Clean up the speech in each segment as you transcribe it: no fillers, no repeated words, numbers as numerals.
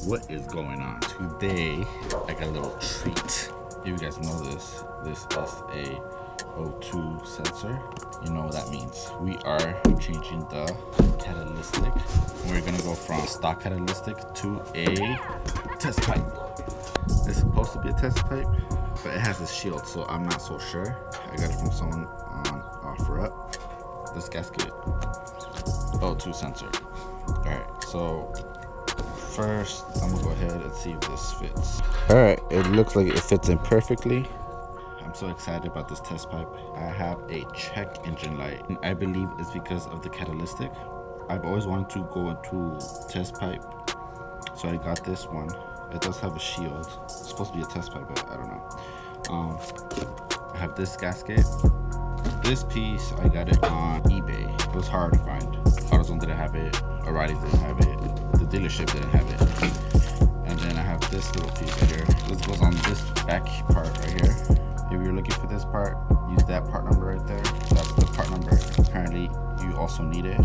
What is going on? Today I got a little treat. If you guys know this is a O2 sensor. You know what that means. We are changing the catalytic. We're gonna go from stock catalytic to a test pipe. It's supposed to be a test pipe, but it has a shield, so I'm not so sure. I got it from someone on OfferUp. This gasket, O2 sensor. All right, so first I'm gonna go ahead and see if this fits. All right, it looks like it fits in perfectly. I'm so excited about this test pipe. I have a check engine light, and I believe it's because of the catalytic. I've always wanted to go into test pipe, so I got this one. It does have a shield. It's supposed to be a test pipe, but I don't know. I have this gasket. This piece, I got it on eBay. It was hard to find. AutoZone didn't have it. O'Reilly's didn't have it. The dealership didn't have it. And then I have this little piece right here. This goes on this back part right here. If you're looking for this part, use that part number right there. That's the part number. Apparently, you also need it.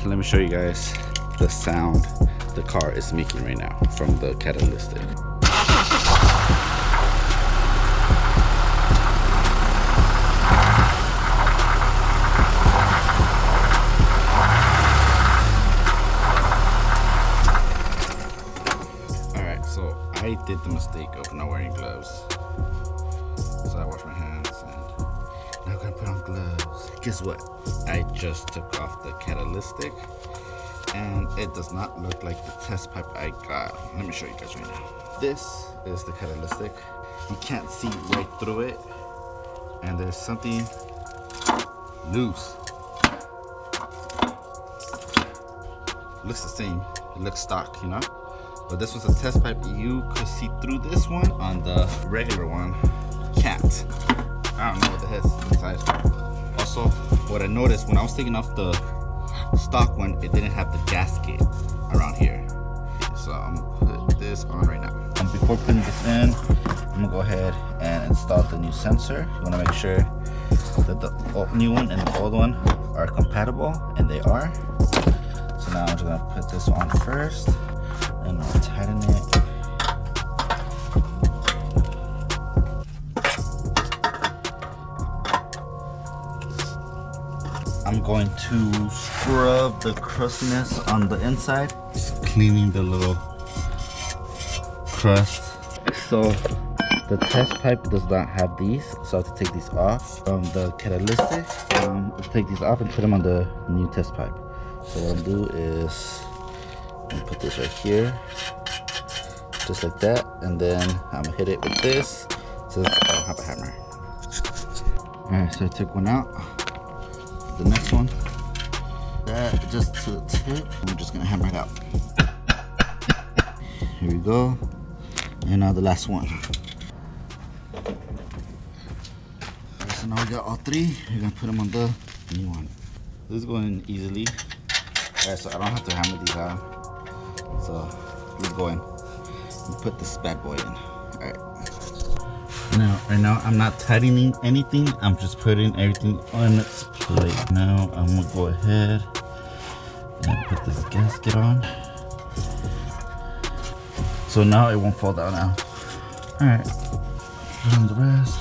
Let me show you guys the sound the car is making right now from the catalytic. Alright, so I did the mistake of not wearing gloves. So I washed my hands and now I'm gonna put on gloves. Guess what? I just took off the catalytic and it does not look like the test pipe I got. Let me show you guys right now. This is the catalytic. You can't see right through it, and there's something loose. It looks the same. It looks stock, you know? But this was a test pipe. You could see through this one. On the regular one, can't. I don't know what the heck's inside. Also, what I noticed when I was taking off the stock one, it didn't have the gasket around here. So I'm gonna put this on right now. Before putting this in, I'm gonna go ahead and install the new sensor. You wanna make sure that the new one and the old one are compatible, and they are. So now I'm just gonna put this on first, and I'll tighten it. I'm going to scrub the crustiness on the inside, just cleaning the little crust. So the test pipe does not have these, so I have to take these off from the catalytic. Let's take these off and put them on the new test pipe. So what I'll do is I'm gonna put this right here, just like that, and then I'm gonna hit it with this since I don't have a hammer. Alright, so I took one out. The next one, that just to the tip. I'm just gonna hammer it out. Here we go. And now the last one. So now we got all three. We're gonna put them on the new one. This is going easily. Alright, so I don't have to hammer these out. So let's go in and put this bad boy in. Alright. Now, right now, I'm not tightening anything. I'm just putting everything on its plate. Now, I'm gonna go ahead and put this gasket on. So now it won't fall down now. All right, put on the rest.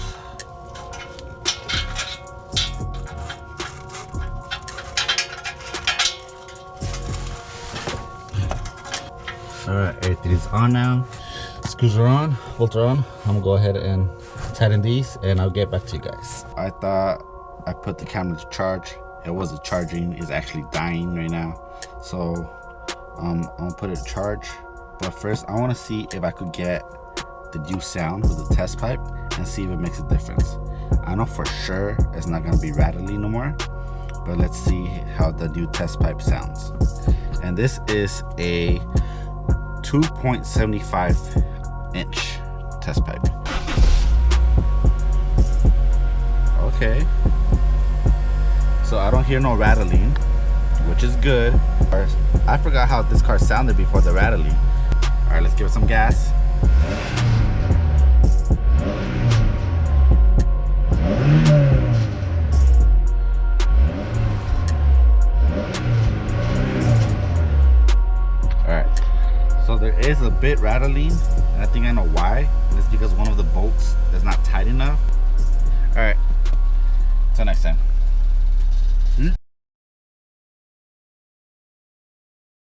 All right, everything is on now. Screws are on, bolts are on. I'm gonna go ahead and tighten these, and I'll get back to you guys. I thought I put the camera to charge. It wasn't charging. It's actually dying right now. So I'm gonna put it to charge. But first, I want to see if I could get the new sound with the test pipe and see if it makes a difference. I know for sure it's not gonna be rattly no more, but let's see how the new test pipe sounds. And this is a 2.75 inch test pipe. Okay, so I don't hear no rattling, which is good. I forgot how this car sounded before the rattling. All right, let's give it some gas. All right, so there is a bit rattling, and I think I know why. It's because one of the bolts is not tight enough. All right, till next time.